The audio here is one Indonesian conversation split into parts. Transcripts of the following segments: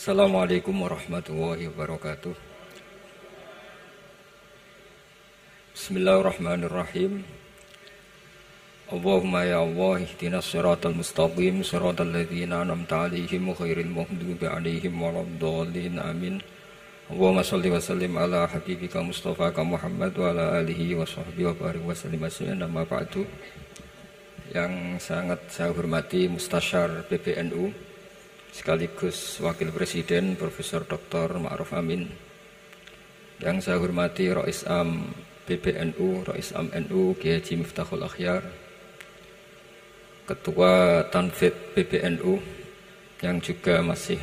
Assalamualaikum warahmatullahi wabarakatuh. Bismillahirrahmanirrahim. Allahumma ya Allah ihdinas siratal mustaqim siratal ladzina an'amta 'alaihim ghairil maghdubi 'alaihim waladdallin amin. Allahumma shalli wa sallim ala habibika Mustafaka Muhammad wa ala alihi wa sahbihi wa barik wa sallim asliyan amma ba'du. Yang sangat saya hormati Mustasyar PBNU sekaligus Wakil Presiden Profesor Dr. Ma'ruf Amin, yang saya hormati Rais Am PBNU, Rais Am NU Kiai Haji Miftahul Akhyar, Ketua Tanfid PBNU yang juga masih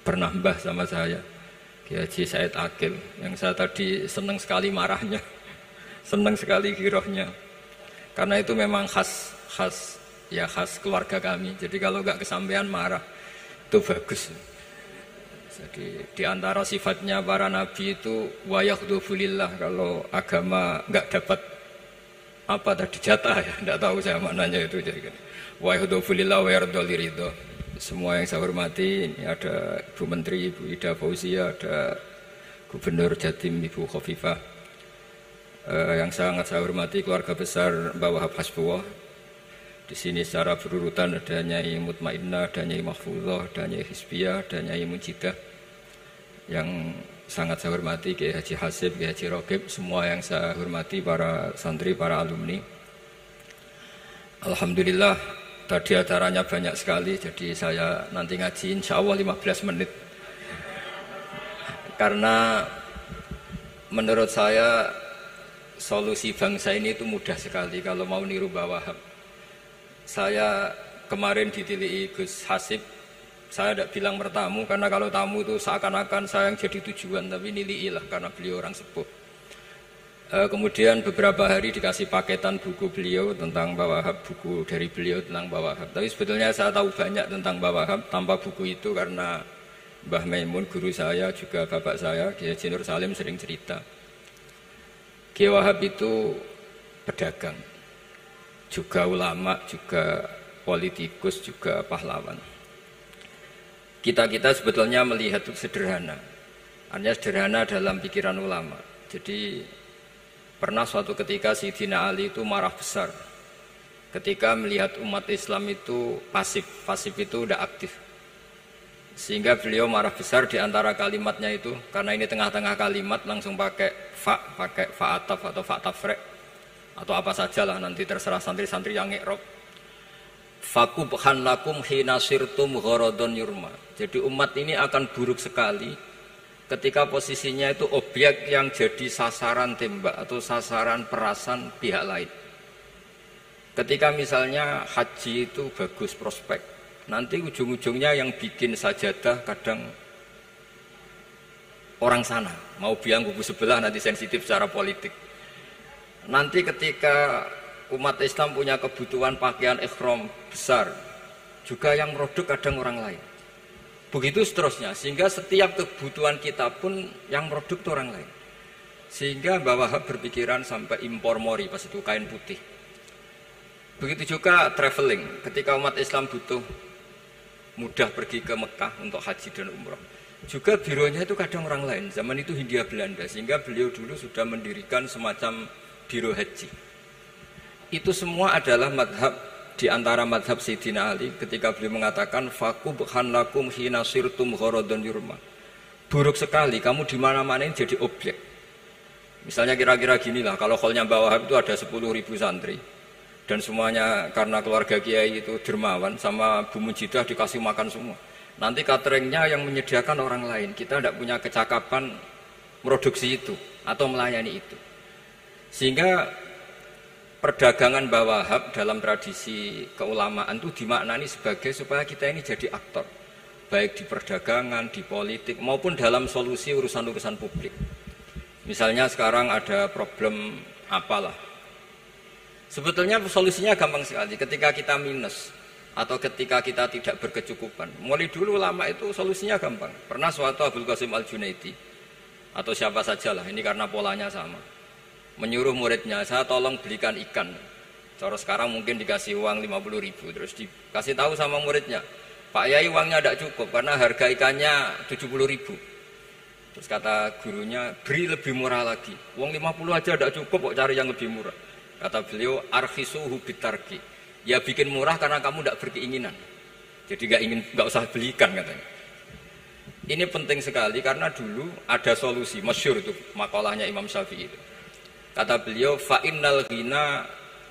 bernambah sama saya, Kiai Haji Said Akil, yang saya tadi senang sekali marahnya, senang sekali girohnya, karena itu memang khas keluarga kami. Jadi kalau nggak kesampaian marah itu bagus. Jadi di antara sifatnya para nabi itu wayakhdufulillah, kalau agama nggak dapat apa tadi jatah ya, nggak tahu saya maknanya itu. Jadi wayakhdufulillah wayardoliridho. Semua yang saya hormati, ini ada Ibu Menteri, Ibu Ida Fauzia, ada Gubernur Jatim Ibu Khofifah, yang sangat saya hormati keluarga besar Mbah Wahab Hasbullah. Di sini secara berurutan ada Nyai Mutmainnah, ada Nyai Mahfuzah, ada Nyai Hizbiyah, ada Nyai Mujidah. Yang sangat saya hormati Kiai Haji Hasib, Kiai Haji Rogib, semua yang saya hormati para santri, para alumni. Alhamdulillah tadi acaranya banyak sekali, jadi saya nanti ngaji insya Allah 15 menit. Karena menurut saya solusi bangsa ini itu mudah sekali kalau mau niru Mbah Wahab. Saya kemarin ditilihi Gus Hasib, saya tidak bilang bertamu, karena kalau tamu itu seakan-akan saya yang jadi tujuan, tapi nilihi lah karena beliau orang sepuh. Kemudian beberapa hari dikasih paketan buku beliau tentang Mbah Wahab, buku dari beliau tentang Mbah Wahab. Tapi sebetulnya saya tahu banyak tentang Mbah Wahab tanpa buku itu, karena Mbah Maimun, guru saya, juga bapak saya, Kiai Haji Nur Salim sering cerita. Kiai Wahab itu pedagang, juga ulama, juga politikus, juga pahlawan. Kita sebetulnya melihat itu sederhana, hanya sederhana dalam pikiran ulama. Jadi pernah suatu ketika Sayyidina Ali itu marah besar ketika melihat umat Islam itu pasif itu tidak aktif, sehingga beliau marah besar. Di antara kalimatnya itu, karena ini tengah-tengah kalimat, langsung pakai fa'ataf atau fa'tafrek atau apa sajalah, nanti terserah santri-santri yang ngi'rab. Fakubhan lakum hina sirtum gharadun yurma. Jadi umat ini akan buruk sekali ketika posisinya itu objek yang jadi sasaran tembak atau sasaran perasan pihak lain. Ketika misalnya haji itu bagus prospek, nanti ujung-ujungnya yang bikin sajadah kadang orang sana, mau bilang kubu sebelah, nanti sensitif secara politik. Nanti ketika umat Islam punya kebutuhan pakaian ihram besar, juga yang produk kadang orang lain. Begitu seterusnya, sehingga setiap kebutuhan kita pun yang produk itu orang lain. Sehingga Mbah Wahab berpikiran sampai impor mori, pas itu kain putih. Begitu juga traveling, ketika umat Islam butuh mudah pergi ke Mekah untuk haji dan umrah, juga bironya itu kadang orang lain. Zaman itu Hindia Belanda, sehingga beliau dulu sudah mendirikan semacam biro haji. Itu semua adalah madhab, di antara madhab Sayyidina Ali ketika beliau mengatakan fakubhan lakum hina sirtum gharadun yurma. Buruk sekali kamu di mana-mana ini jadi objek. Misalnya kira-kira ginilah, kalau kholnya Mbah Wahab itu ada 10.000 santri, dan semuanya karena keluarga kiai itu dermawan, sama Bu Mujidah dikasih makan semua. Nanti cateringnya yang menyediakan orang lain, kita tidak punya kecakapan produksi itu atau melayani itu. Sehingga perdagangan Mbah Wahab dalam tradisi keulamaan itu dimaknani sebagai supaya kita ini jadi aktor, baik di perdagangan, di politik, maupun dalam solusi urusan-urusan publik. Misalnya sekarang ada problem apalah, sebetulnya solusinya gampang sekali. Ketika kita minus atau ketika kita tidak berkecukupan, mulai dulu ulama itu solusinya gampang. Pernah suatu Abdul Qasim Al-Junaidi atau siapa sajalah, ini karena polanya sama, menyuruh muridnya, saya tolong belikan ikan. Cara sekarang mungkin dikasih uang 50.000, terus dikasih tahu sama muridnya, Pak Yai uangnya tidak cukup karena harga ikannya 70.000. Terus kata gurunya, beri lebih murah lagi. Uang 50 aja tidak cukup, kok cari yang lebih murah. Kata beliau, arkhisuhu bitarki. Ya bikin murah karena kamu tidak berkeinginan. Jadi nggak usah belikan katanya. Ini penting sekali karena dulu ada solusi, masyhur itu makalahnya Imam Syafi'i itu. Kata beliau, fa innal ghina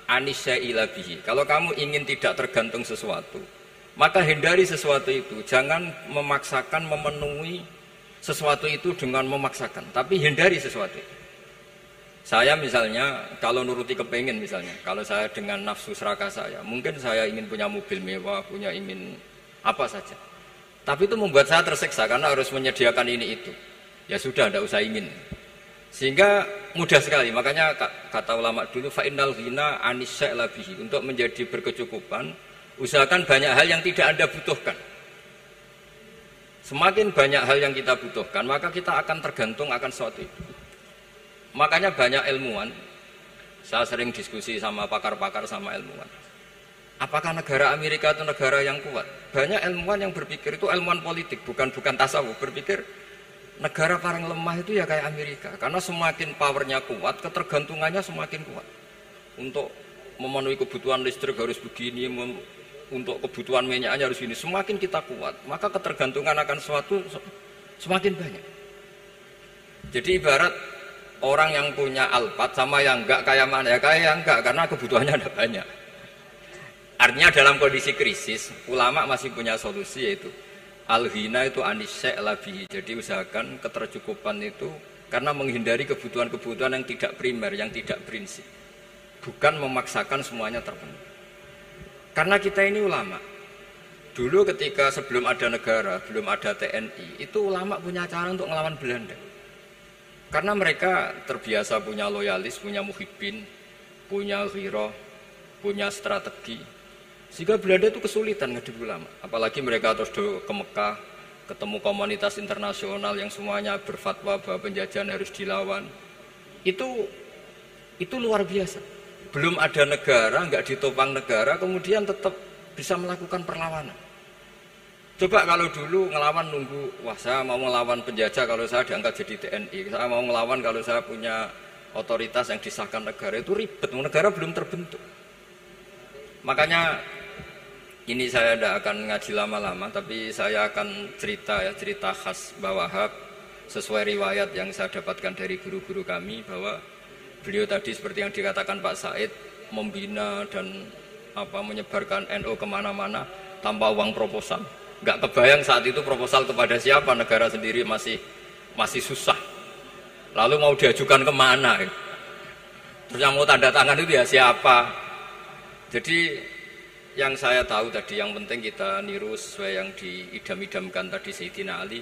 anisya'ila bihi. Kalau kamu ingin tidak tergantung sesuatu, maka hindari sesuatu itu. Jangan memaksakan memenuhi sesuatu itu dengan memaksakan, tapi hindari sesuatu itu. Saya misalnya, kalau nuruti kepengin misalnya, kalau saya dengan nafsu serakah saya, mungkin saya ingin punya mobil mewah, ingin apa saja. Tapi itu membuat saya tersiksa karena harus menyediakan ini itu. Ya sudah, tidak usah ingin. Sehingga mudah sekali. Makanya kata ulama dulu, fa'innal ghina anisya'la bihi. Untuk menjadi berkecukupan, usahakan banyak hal yang tidak Anda butuhkan. Semakin banyak hal yang kita butuhkan, maka kita akan tergantung akan sesuatu itu. Makanya banyak ilmuwan, saya sering diskusi sama pakar-pakar sama ilmuwan. Apakah negara Amerika itu negara yang kuat? Banyak ilmuwan yang berpikir itu ilmuwan politik, bukan tasawuf. Berpikir negara paling lemah itu ya kayak Amerika. Karena semakin powernya kuat, ketergantungannya semakin kuat. Untuk memenuhi kebutuhan listrik harus begini, untuk kebutuhan minyaknya harus ini. Semakin kita kuat, maka ketergantungan akan sesuatu semakin banyak. Jadi ibarat orang yang punya Alphard sama yang enggak kayak mana? Ya kayak yang enggak, karena kebutuhannya ada banyak. Artinya dalam kondisi krisis, ulama masih punya solusi, yaitu al-ghina itu anisya'la bihi. Jadi usahakan ketercukupan itu karena menghindari kebutuhan-kebutuhan yang tidak primer, yang tidak prinsip. Bukan memaksakan semuanya terpenuhi. Karena kita ini ulama. Dulu ketika sebelum ada negara, belum ada TNI, itu ulama punya cara untuk melawan Belanda. Karena mereka terbiasa punya loyalis, punya muhibbin, punya ghirah, punya strategi. Sehingga Belanda itu kesulitan ngadepi ulama. Apalagi mereka terus ke Mekah, ketemu komunitas internasional yang semuanya berfatwa bahwa penjajahan harus dilawan. Itu luar biasa. Belum ada negara, nggak ditopang negara, kemudian tetap bisa melakukan perlawanan. Coba kalau dulu ngelawan nunggu, wah saya mau ngelawan penjajah kalau saya diangkat jadi TNI, saya mau ngelawan kalau saya punya otoritas yang disahkan negara, itu ribet, negara belum terbentuk. Makanya ini saya tidak akan ngaji lama-lama, tapi saya akan cerita khas Mbah Wahab sesuai riwayat yang saya dapatkan dari guru-guru kami, bahwa beliau tadi seperti yang dikatakan Pak Said, membina dan menyebarkan NU kemana-mana tanpa uang proposal. Nggak kebayang saat itu proposal kepada siapa, negara sendiri masih susah. Lalu mau diajukan kemana? Terus yang mau tanda tangan itu ya siapa? Jadi yang saya tahu tadi, yang penting kita niru sesuai yang diidam-idamkan tadi Sayyidina Ali.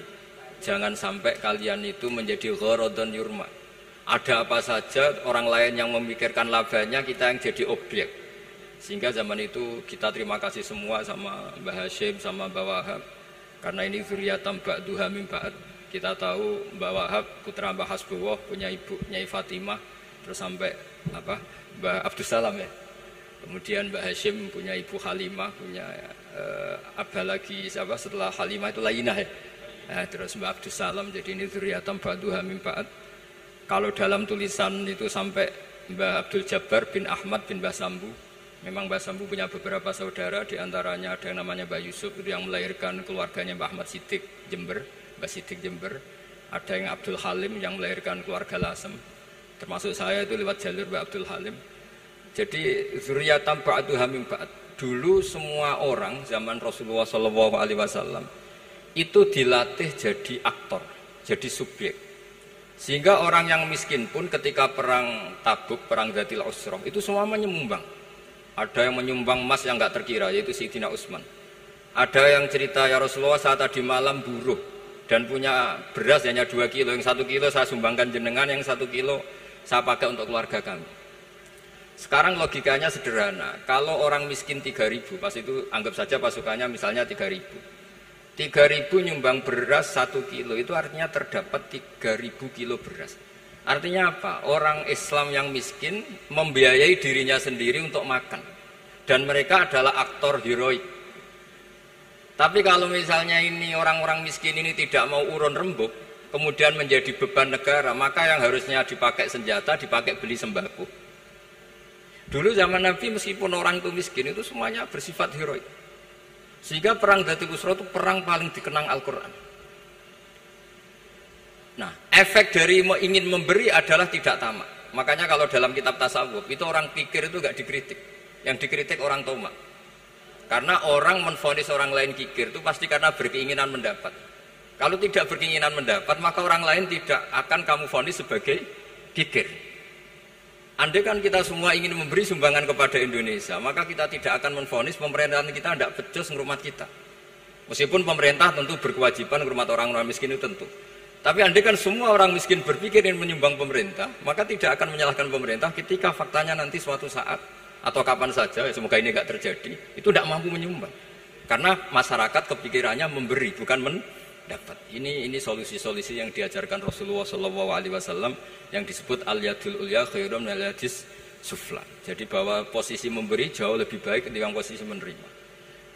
Jangan sampai kalian itu menjadi gharadun yurma. Ada apa saja orang lain yang memikirkan labanya, kita yang jadi objek. Sehingga zaman itu kita terima kasih semua sama Mbah Hashim, sama Mbah Wahab. Karena ini zuriyatam ba'duha min ba'd. Kita tahu Mbah Wahab putra Mbah Hasbullah, punya ibu Nyai Fatimah, terus sampai Mbah Abdus Salam ya. Kemudian Mbak Hashim punya ibu Halimah, punya abah lagi siapa setelah Halimah itu Lainah ya. Terus Mbak Abdus Salam, jadi ini dzurriyyatan ba'duha min ba'd. Kalau dalam tulisan itu sampai Mbah Abdul Jabbar bin Ahmad bin Mbah Sambu. Memang Mbah Sambu punya beberapa saudara, diantaranya ada yang namanya Mbah Yusuf itu yang melahirkan keluarganya Mbah Ahmad Siddiq Jember, Mbah Siddiq Jember. Ada yang Abdul Halim yang melahirkan keluarga Lasem. Termasuk saya itu lewat jalur Mbah Abdul Halim. Jadi dzurriyyatan ba'duha min ba'd. Dulu semua orang zaman Rasulullah SAW itu dilatih jadi aktor, jadi subjek. Sehingga orang yang miskin pun ketika perang Tabuk, perang Dzatil Usrah, itu semua menyumbang. Ada yang menyumbang emas yang enggak terkira, yaitu Sayyidina Utsman. Ada yang cerita, ya Rasulullah saya tadi malam buruh dan punya beras hanya 2 kilo, yang 1 kilo saya sumbangkan jenengan, yang 1 kilo saya pakai untuk keluarga kami. Sekarang logikanya sederhana, kalau orang miskin 3.000, pas itu anggap saja pasukannya misalnya 3.000. 3.000 nyumbang beras 1 kilo, itu artinya terdapat 3.000 kilo beras. Artinya apa? Orang Islam yang miskin membiayai dirinya sendiri untuk makan. Dan mereka adalah aktor heroik. Tapi kalau misalnya ini orang-orang miskin ini tidak mau urun rembuk, kemudian menjadi beban negara, maka yang harusnya dipakai senjata, dipakai beli sembako. Dulu zaman Nabi meskipun orang itu miskin, itu semuanya bersifat heroik. Sehingga perang Dhatul Usra itu perang paling dikenang Al-Quran. Nah, efek dari ingin memberi adalah tidak tamak. Makanya kalau dalam kitab tasawuf, itu orang pikir itu gak dikritik. Yang dikritik orang tomak. Karena orang menvonis orang lain kikir itu pasti karena berkeinginan mendapat. Kalau tidak berkeinginan mendapat, maka orang lain tidak akan kamu vonis sebagai kikir. Andai kan kita semua ingin memberi sumbangan kepada Indonesia, maka kita tidak akan menvonis pemerintahan kita tidak becus ngurmat kita. Meskipun pemerintah tentu berkewajiban ngurmat orang-orang miskin itu tentu. Tapi andai kan semua orang miskin berpikir ingin menyumbang pemerintah, maka tidak akan menyalahkan pemerintah ketika faktanya nanti suatu saat atau kapan saja, semoga ini tidak terjadi, itu tidak mampu menyumbang. Karena masyarakat kepikirannya memberi, bukan mendapat. Ini solusi-solusi yang diajarkan Rasulullah SAW yang disebut al-yadul ulya khairum minal yadis sufla. Jadi bahwa posisi memberi jauh lebih baik ketimbang posisi menerima.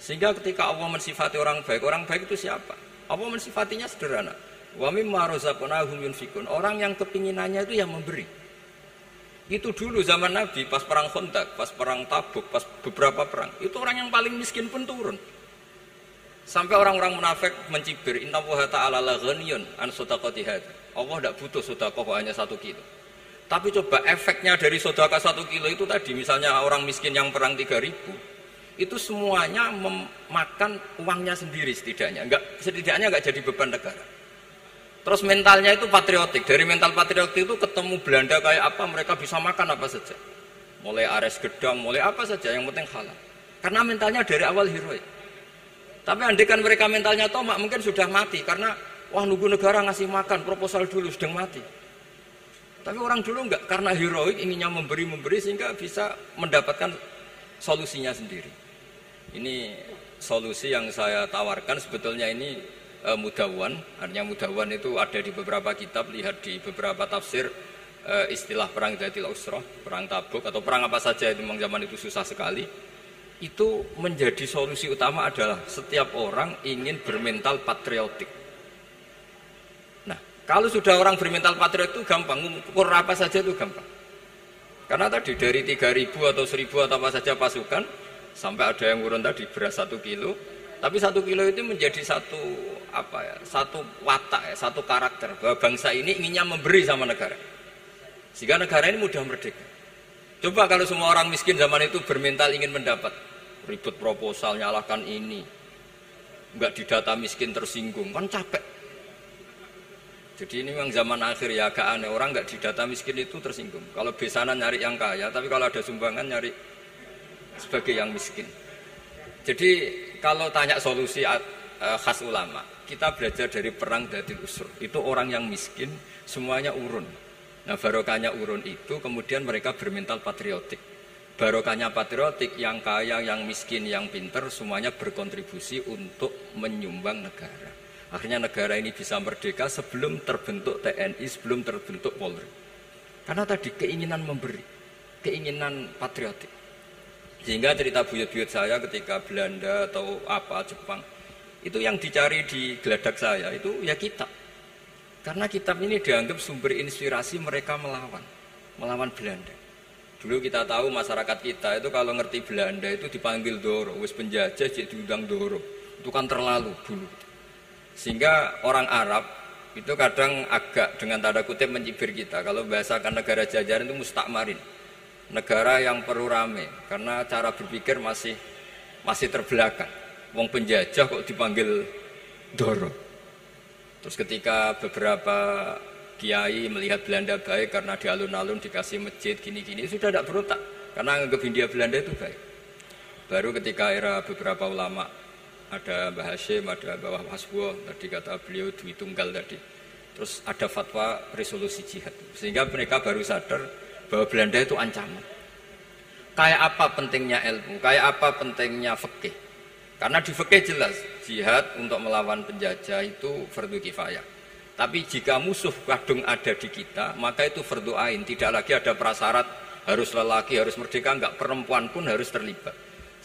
Sehingga ketika Allah mensifati orang baik itu siapa? Allah mensifatinya sederhana. Wa mimma razaqnahum yunfikun. Orang yang kepinginannya itu yang memberi. Itu dulu zaman Nabi, pas perang Khandaq, pas perang Tabuk, pas beberapa perang, itu orang yang paling miskin pun turun. Sampai orang-orang munafik mencibir, innallaha ta'ala la ghaniyun an shadaqati hadza. Allah tidak butuh sedekah hanya 1 kilo. Tapi coba efeknya dari sedekah 1 kilo itu tadi, misalnya orang miskin yang perang 3.000, itu semuanya memakan uangnya sendiri setidaknya enggak jadi beban negara. Terus mentalnya itu patriotik. Dari mental patriotik itu ketemu Belanda kayak apa, mereka bisa makan apa saja. Mulai ares gedang, mulai apa saja, yang penting halal. Karena mentalnya dari awal heroik. Tapi andai kan mereka mentalnya tomak, mungkin sudah mati. Karena, wah nunggu negara ngasih makan, proposal dulu, sedang mati. Tapi orang dulu enggak, karena heroik, inginnya memberi sehingga bisa mendapatkan solusinya sendiri. Ini solusi yang saya tawarkan sebetulnya ini Mudawwan, artinya Mudawwan itu ada di beberapa kitab, lihat di beberapa tafsir istilah perang Dhatul Usra, perang Tabuk atau perang apa saja itu memang zaman itu susah sekali. Itu menjadi solusi utama adalah setiap orang ingin bermental patriotik. Nah, kalau sudah orang bermental patriotik itu gampang, ukur apa saja itu gampang. Karena tadi dari 3.000 atau 1.000 atau apa saja pasukan, sampai ada yang urun tadi beras 1 kilo, tapi 1 kilo itu menjadi satu watak, satu karakter bahwa bangsa ini inginnya memberi sama negara, sehingga negara ini mudah merdeka. Coba kalau semua orang miskin zaman itu bermental ingin mendapat, ribut proposal, nyalahkan ini, enggak didata miskin tersinggung, kan capek. Jadi ini memang zaman akhir ya, agak aneh, orang enggak didata miskin itu tersinggung. Kalau besanan nyari yang kaya, tapi kalau ada sumbangan nyari sebagai yang miskin. Jadi kalau tanya solusi khas ulama, kita belajar dari perang Dhatul Usra. Itu orang yang miskin semuanya urun. Nah, barokahnya urun itu kemudian mereka bermental patriotik. Barokahnya patriotik, yang kaya, yang miskin, yang pinter semuanya berkontribusi untuk menyumbang negara. Akhirnya negara ini bisa merdeka sebelum terbentuk TNI, sebelum terbentuk Polri. Karena tadi keinginan memberi, keinginan patriotik. Sehingga cerita buyut-buyut saya ketika Belanda atau apa Jepang, itu yang dicari di geladak saya itu ya kitab. Karena kitab ini dianggap sumber inspirasi mereka melawan Belanda. Dulu kita tahu masyarakat kita itu kalau ngerti Belanda itu dipanggil Doro, wis penjajah jadi diundang Doro. Itu kan terlalu dulu. Sehingga orang Arab itu kadang agak dengan tanda kutip mencibir kita. Kalau bahasakan negara jajahan itu mustakmarin. Negara yang perlu rame karena cara berpikir masih terbelakang. Wong penjajah kok dipanggil Doro. Terus ketika beberapa kiai melihat Belanda baik karena di alun-alun dikasih masjid gini-gini, sudah tidak berotak karena anggap Hindia Belanda itu baik. Baru ketika era beberapa ulama, ada Mbah Hashim, ada Mbah Hasbuh, tadi kata beliau Dwi Tunggal tadi. Terus ada fatwa resolusi jihad. Sehingga mereka baru sadar bahwa Belanda itu ancaman. Kayak apa pentingnya ilmu, kayak apa pentingnya fikih. Karena di fikih jelas, jihad untuk melawan penjajah itu fardu kifayah. Tapi jika musuh kadung ada di kita, maka itu fardu ain. Tidak lagi ada prasyarat harus lelaki, harus merdeka, enggak, perempuan pun harus terlibat.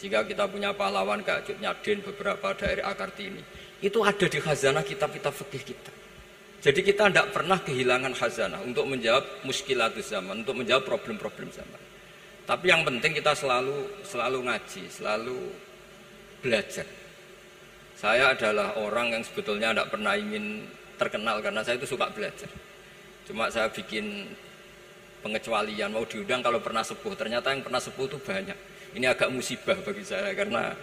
Sehingga kita punya pahlawan kayak Cut Nyadin, beberapa daerah Kartini. Itu ada di khazanah kitab-kitab fikih kita. Jadi kita tidak pernah kehilangan khazanah untuk menjawab muskilatus zaman, untuk menjawab problem-problem zaman. Tapi yang penting kita selalu ngaji, selalu belajar. Saya adalah orang yang sebetulnya tidak pernah ingin terkenal karena saya itu suka belajar. Cuma saya bikin pengecualian, mau diundang kalau pernah sepuh. Ternyata yang pernah sepuh itu banyak. Ini agak musibah bagi saya karena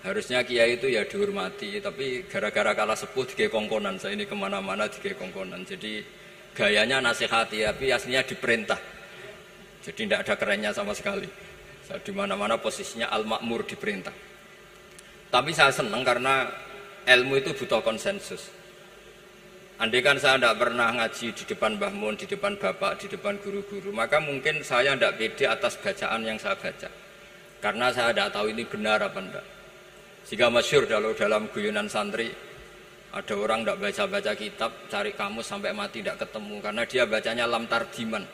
harusnya kiai itu ya dihormati, tapi gara-gara kalah sepuh digawe kongkonan. Saya ini kemana-mana digawe kongkonan. Jadi gayanya nasihati, tapi aslinya diperintah. Jadi tidak ada kerennya sama sekali. Saya di mana-mana posisinya al-ma'mur, diperintah. Tapi saya senang karena ilmu itu butuh konsensus. Andai kan saya tidak pernah ngaji di depan Mbah Mun, di depan bapak, di depan guru-guru, maka mungkin saya tidak pede atas bacaan yang saya baca. Karena saya tidak tahu ini benar apa tidak. Jika masyhur dalam guyonan santri, ada orang tidak baca-baca kitab, cari kamus sampai mati tidak ketemu. Karena dia bacanya lam tardiman.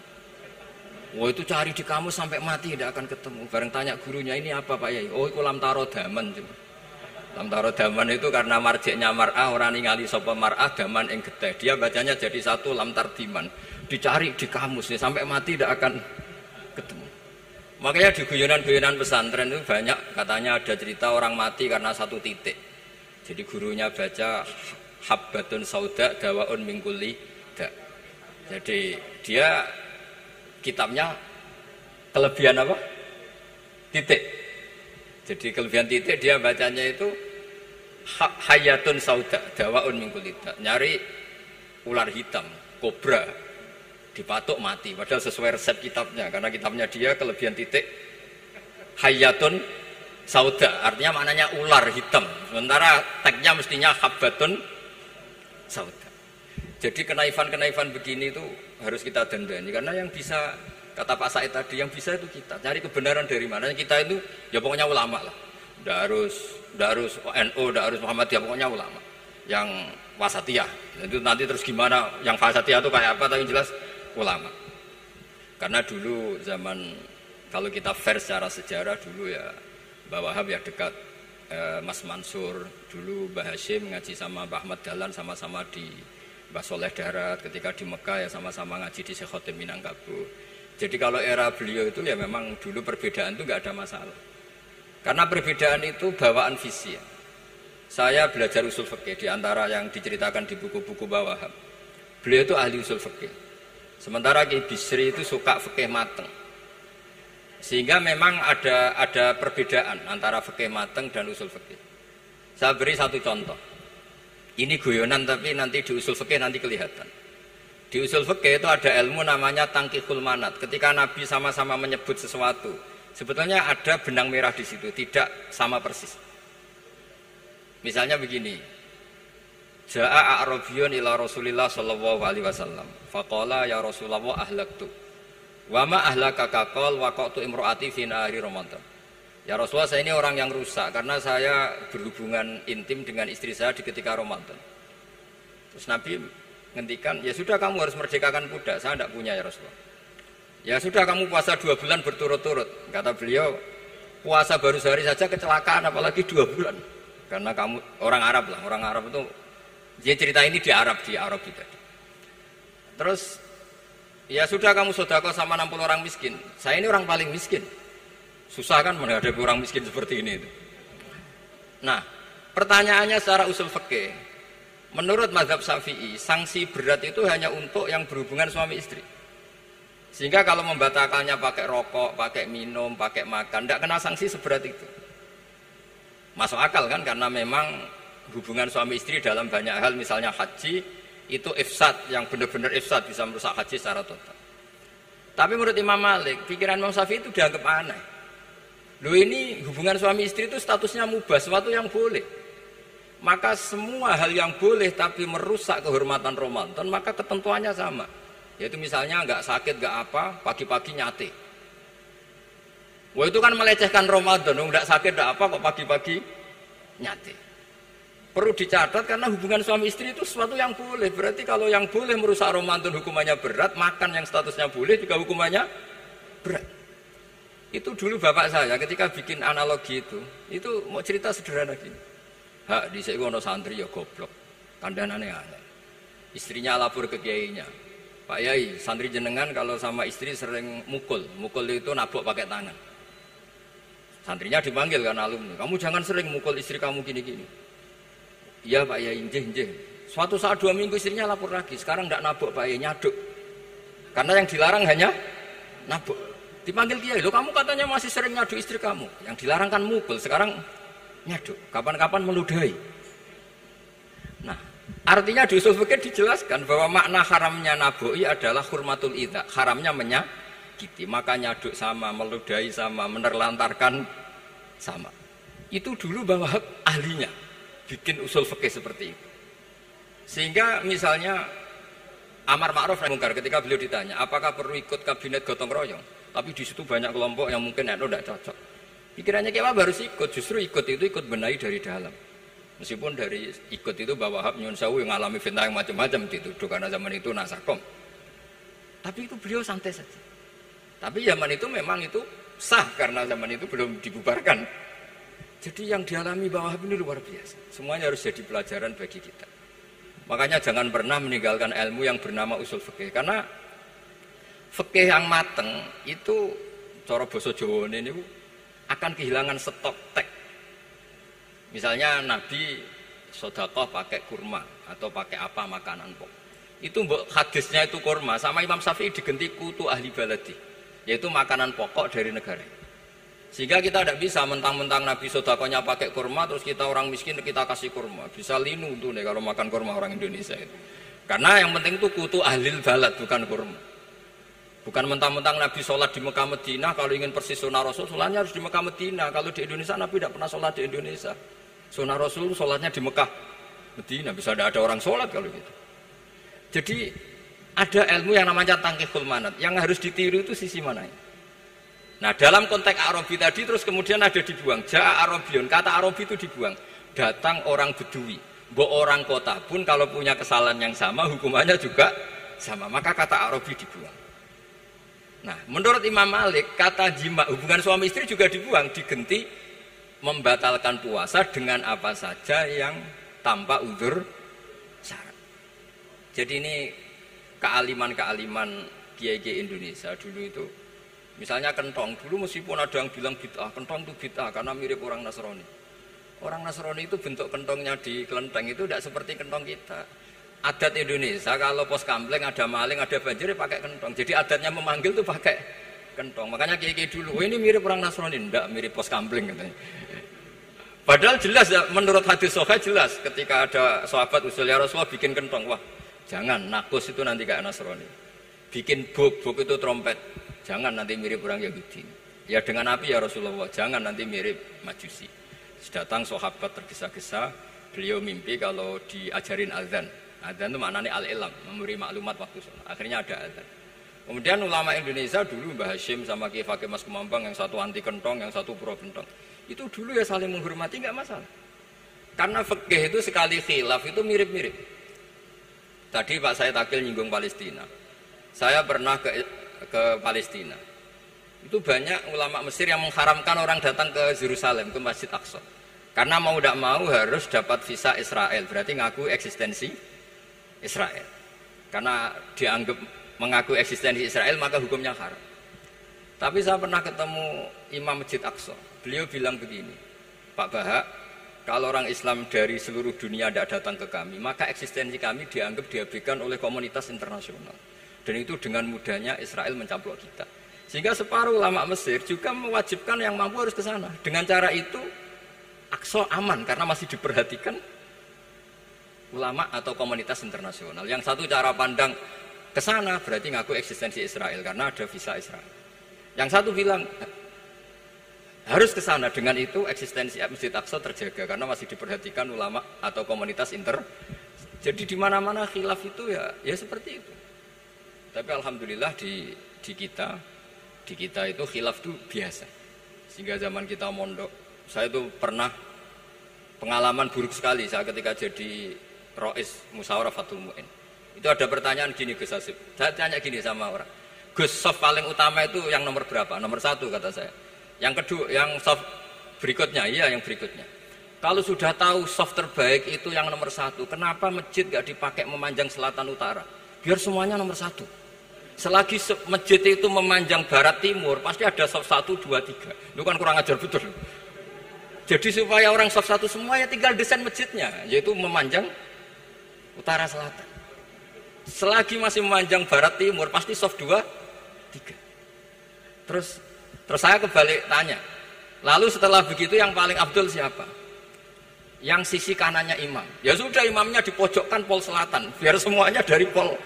Wah itu cari di kamus sampai mati tidak akan ketemu. Bareng tanya gurunya, ini apa Pak Yai? Oh itu lam tarodaman. Lam tarodaman itu karena marjiknya mar'ah, orang ningali sapa mar'ah daman ing getih. Dia bacanya jadi satu lam tardiman. Dicari di kamus ya, sampai mati tidak akan ketemu. Makanya di guyonan-guyonan pesantren itu banyak katanya ada cerita orang mati karena satu titik. Jadi gurunya baca habbatun sauda dawaun min kulli da. Jadi dia kitabnya kelebihan apa? Titik. Jadi kelebihan titik dia bacanya itu hayatun sauda dawaun min kulli da. Nyari ular hitam, kobra dipatuk mati, padahal sesuai resep kitabnya karena kitabnya dia kelebihan titik hayatun sauda, artinya maknanya ular hitam, sementara tagnya mestinya habbatun sauda. Jadi kenaifan-kenaifan begini itu harus kita dandani karena yang bisa, kata Pak Said tadi, yang bisa itu kita cari kebenaran dari mana. Kita itu ya pokoknya ulama lah, tidak harus NU, tidak harus Muhammadiyah, pokoknya ulama yang wasatiyah. Itu nanti terus gimana yang wasatiyah itu kayak apa, tapi jelas ulama. Karena dulu zaman, kalau kita fair secara sejarah, dulu ya Mbah Wahab ya dekat Mas Mansur, dulu Mbah Hashim ngaji sama Mbah Ahmad Dahlan, sama-sama di Mbah Soleh Darat, ketika di Mekah ya sama-sama ngaji di Syekh Khotim Minangkabau. Jadi kalau era beliau itu ya memang dulu perbedaan itu nggak ada masalah, karena perbedaan itu bawaan visi ya. Saya belajar usul fikih di antara yang diceritakan di buku-buku Mbah Wahab, beliau itu ahli usul fikih. Sementara Ki Bisri itu suka fikih mateng. Sehingga memang ada perbedaan antara fikih mateng dan usul fikih. Saya beri satu contoh. Ini guyonan tapi nanti di usul fikih nanti kelihatan. Di usul fikih itu ada ilmu namanya tangkihul manat. Ketika Nabi sama-sama menyebut sesuatu, sebetulnya ada benang merah di situ, tidak sama persis. Misalnya begini. Ja'a a'rabiyun ila Rasulillah sallallahu alaihi wasallam. Faqala ya Rasulullah ahlaktu. Wa ma ahlakaka qal waqatu imraati fi nahari Ramadan. Ya Rasulullah, saya ini orang yang rusak karena saya berhubungan intim dengan istri saya di ketika Ramadan. Terus Nabi ngendikan, ya sudah kamu harus merdekakan budak, saya tidak punya ya Rasulullah. Ya sudah kamu puasa 2 bulan berturut-turut. Kata beliau, puasa baru sehari saja kecelakaan apalagi 2 bulan. Karena kamu orang Arab lah, orang Arab itu dia cerita ini di Arab juga. Terus ya sudah kamu sedekah sama 60 orang miskin. Saya ini orang paling miskin. Susah kan menghadapi orang miskin seperti ini itu. Nah, pertanyaannya secara usul fikih, menurut mazhab Syafi'i, sanksi berat itu hanya untuk yang berhubungan suami istri. Sehingga kalau membatalkannya pakai rokok, pakai minum, pakai makan, tidak kena sanksi seberat itu. Masuk akal kan, karena memang hubungan suami istri dalam banyak hal, misalnya haji, itu ifsad, yang benar-benar ifsad, bisa merusak haji secara total. Tapi menurut Imam Malik, pikiran Imam Syafi'i itu dianggap aneh. Loh ini hubungan suami istri itu statusnya mubah, sesuatu yang boleh. Maka semua hal yang boleh tapi merusak kehormatan Ramadan, maka ketentuannya sama. Yaitu misalnya nggak sakit, nggak apa, pagi-pagi nyate. Wah itu kan melecehkan Ramadan, nggak sakit, nggak apa, kok pagi-pagi nyate. Perlu dicatat karena hubungan suami istri itu sesuatu yang boleh. Berarti kalau yang boleh merusak Ramadan hukumannya berat, makan yang statusnya boleh juga hukumannya berat. Itu dulu bapak saya ketika bikin analogi itu mau cerita sederhana gini. Hak di sini ono santri ya goblok, kandhanane aneh. Istrinya lapor ke kiainya, Pak Yai, santri jenengan kalau sama istri sering mukul itu nabok pakai tangan. Santrinya dipanggil kan alumni, kamu jangan sering mukul istri kamu gini-gini. Iya Pak Yai, njeh. Suatu saat 2 minggu istrinya lapor lagi, sekarang tidak nabok Pak Yai, nyaduk. Karena yang dilarang hanya nabok. Dipanggil kiai, lo kamu katanya masih sering nyaduk istri kamu. Yang dilarang kan mukul, sekarang nyaduk. Kapan-kapan meludahi. Nah, artinya di usul fikih dijelaskan bahwa makna haramnya naboi adalah hurmatul idza, haramnya menyakiti. Maka nyaduk sama, meludahi sama, menerlantarkan sama. Itu dulu bahwa ahlinya bikin usul fikih seperti itu. Sehingga misalnya amar ma'ruf nahi mungkar ketika beliau ditanya, apakah perlu ikut kabinet gotong royong? Tapi di situ banyak kelompok yang mungkin NU tidak cocok. Pikirannya kayak apa harus ikut, justru ikut benahi dari dalam. Meskipun dari ikut itu Mbah Wahab nyun sewu yang ngalami fitnah yang macam-macam dituduh karena zaman itu nasakom. Tapi itu beliau santai saja. Tapi zaman itu memang itu sah karena zaman itu belum dibubarkan. Jadi yang dialami Mbah Wahab ini luar biasa. Semuanya harus jadi pelajaran bagi kita. Makanya jangan pernah meninggalkan ilmu yang bernama usul fikih, karena fikih yang mateng itu cara basa Jawa ini akan kehilangan stok teks. Misalnya Nabi sedekah pakai kurma atau pakai apa makanan pokok. Itu hadisnya itu kurma, sama Imam Syafi'i digenti kutu ahli baladi, yaitu makanan pokok dari negara. Sehingga kita tidak bisa mentang-mentang Nabi sedekahnya pakai kurma terus kita orang miskin kita kasih kurma. Bisa linu tuh nih kalau makan kurma orang Indonesia itu. Karena yang penting itu kutu ahli balad bukan kurma. Bukan mentang-mentang Nabi sholat di Mekah Medina, kalau ingin persis sunnah Rasul, sholatnya harus di Mekah Medina. Kalau di Indonesia Nabi tidak pernah sholat di Indonesia. Sunnah Rasul sholatnya di Mekah Medina, bisa ada orang sholat kalau gitu. Jadi ada ilmu yang namanya tangkihul manat, yang harus ditiru itu sisi mananya. Nah dalam konteks Arabi tadi terus kemudian ada dibuang, Ja'a Arabion, kata Arabi itu dibuang. Datang orang Bedui, orang kota pun kalau punya kesalahan yang sama, hukumannya juga sama, maka kata Arabi dibuang. Nah, menurut Imam Malik, kata jima hubungan suami istri juga dibuang, digenti membatalkan puasa dengan apa saja yang tanpa udzur syarat. Jadi ini kealiman kiai-kiai Indonesia dulu itu, misalnya kentong, dulu meskipun ada yang bilang bid'ah, kentong itu bid'ah karena mirip orang Nasrani. Orang Nasrani itu bentuk kentongnya di kelenteng itu tidak seperti kentong kita. Adat Indonesia kalau pos kampleng ada maling ada banjir pakai kentong. Jadi adatnya memanggil tuh pakai kentong. Makanya kiai-kiai dulu, oh ini mirip orang Nasrani, enggak mirip pos kampleng katanya. Padahal jelas ya, menurut hadis sahih jelas ketika ada sahabat usul ya Rasulullah bikin kentong, wah jangan nakus itu nanti kayak Nasrani. Bikin bok itu trompet, jangan nanti mirip orang Yahudi. Ya dengan api ya Rasulullah, jangan nanti mirip Majusi. Datang sahabat tergesa-gesa, beliau mimpi kalau diajarin azan. Azan itu maknanya al-ilam, memberi maklumat waktu sholat. Akhirnya ada azan. Kemudian ulama Indonesia dulu Mbah Hashim sama Kiai Fakih Mas Kemambang, yang satu anti kentong, yang satu pro kentong. Itu dulu ya saling menghormati, nggak masalah. Karena fikih itu sekali khilaf itu mirip-mirip. Tadi Pak saya Takil nyinggung Palestina. Saya pernah ke Palestina. Itu banyak ulama Mesir yang mengharamkan orang datang ke Yerusalem, ke Masjid Aqsa. Karena mau tidak mau harus dapat visa Israel, berarti ngaku eksistensi Israel. Karena dianggap mengaku eksistensi Israel maka hukumnya haram. Tapi saya pernah ketemu Imam Masjid Aqsa. Beliau bilang begini, Pak Bahak, kalau orang Islam dari seluruh dunia tidak datang ke kami, maka eksistensi kami dianggap diabaikan oleh komunitas internasional. Dan itu dengan mudahnya Israel mencaplok kita. Sehingga separuh ulama Mesir juga mewajibkan yang mampu harus ke sana. Dengan cara itu Aqsa aman karena masih diperhatikan ulama atau komunitas internasional. Yang satu cara pandang ke sana berarti ngaku eksistensi Israel karena ada visa Israel. Yang satu bilang harus ke sana, dengan itu eksistensi Masjid Aqsa terjaga karena masih diperhatikan ulama atau komunitas Jadi di mana-mana khilaf itu ya seperti itu. Tapi alhamdulillah di kita itu khilaf itu biasa. Sehingga zaman kita mondok, saya itu pernah pengalaman buruk sekali saya ketika jadi Rois Musyawarah Fatul Mu'in. Itu ada pertanyaan gini Gus Hasib. Saya tanya gini sama orang. Gus, soft paling utama itu yang nomor berapa? Nomor 1 kata saya. Yang kedua, yang soft berikutnya, iya yang berikutnya. Kalau sudah tahu soft terbaik itu yang nomor 1, kenapa masjid gak dipakai memanjang selatan utara? Biar semuanya nomor 1. Selagi masjid itu memanjang barat timur, pasti ada soft 1, 2, 3. Itu kan kurang ajar betul. Jadi supaya orang soft 1 semua ya tinggal desain masjidnya, yaitu memanjang utara selatan. Selagi masih memanjang barat timur, pasti soft 2, 3. Terus saya kebalik tanya, lalu setelah begitu yang paling afdol siapa? Yang sisi kanannya imam. Ya sudah, imamnya dipojokkan pol selatan, biar semuanya dari pol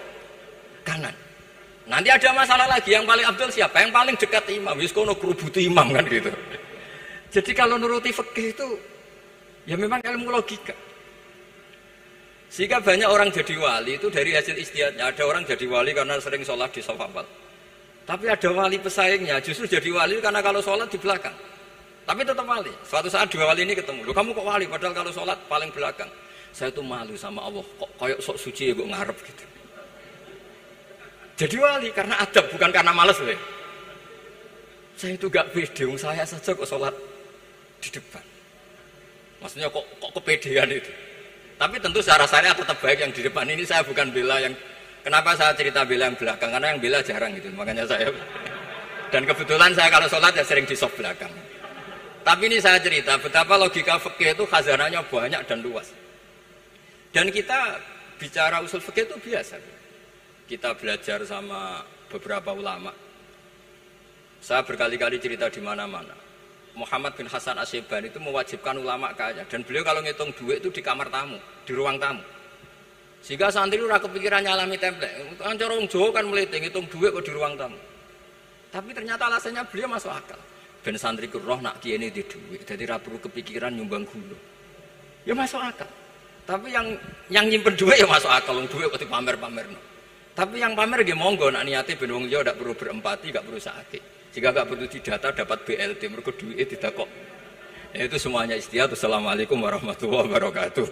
kanan. Nanti ada masalah lagi, yang paling afdol siapa? Yang paling dekat imam. Wis kono kerubuti imam kan gitu. Jadi kalau nuruti fikih itu ya memang ilmu logika. Sehingga banyak orang jadi wali itu dari hasil ijtihadnya. Ada orang jadi wali karena sering sholat di shaf awal. Tapi ada wali pesaingnya justru jadi wali karena kalau sholat di belakang. Tapi tetap wali. Suatu saat dua wali ini ketemu. Loh, kamu kok wali? Padahal kalau sholat paling belakang. Saya tuh malu sama Allah. Kok kayak sok suci ya kok ngarep gitu. Jadi wali karena adab, bukan karena malas loh. Saya itu gak pede, saya saja kok sholat di depan. Maksudnya kok kepedean itu. Tapi tentu secara syariat tetap baik yang di depan. Ini saya bukan bela yang, kenapa saya cerita bela yang belakang? Karena yang bela jarang gitu, makanya saya. Dan kebetulan saya kalau sholat ya sering di soft belakang. Tapi ini saya cerita betapa logika fikih itu khazanahnya banyak dan luas. Dan kita bicara usul fikih itu biasa. Kita belajar sama beberapa ulama. Saya berkali-kali cerita di mana-mana. Muhammad bin Hasan Asyibani itu mewajibkan ulama kaya. Dan beliau kalau ngitung duit itu di kamar tamu, di ruang tamu. Sehingga santri itu kepikiran nyalami template. Kan cara orang Jawa kan meliti, ngitung duit kok di ruang tamu. Tapi ternyata alasannya beliau masuk akal. Ben santri roh nak kiai ini di duit. Jadi rapuh kepikiran nyumbang gula. Ya masuk akal. Tapi yang nyimpen duit ya masuk akal. Duit kok dipamer-pamer. Tapi yang pamer nggih monggo nak niate ben wong liya ndak perlu berempati, nggak perlu sakit. Jika nggak perlu didata dapat BLT mergo duit tidak kok. Itu semuanya istihad. Assalamualaikum warahmatullahi wabarakatuh.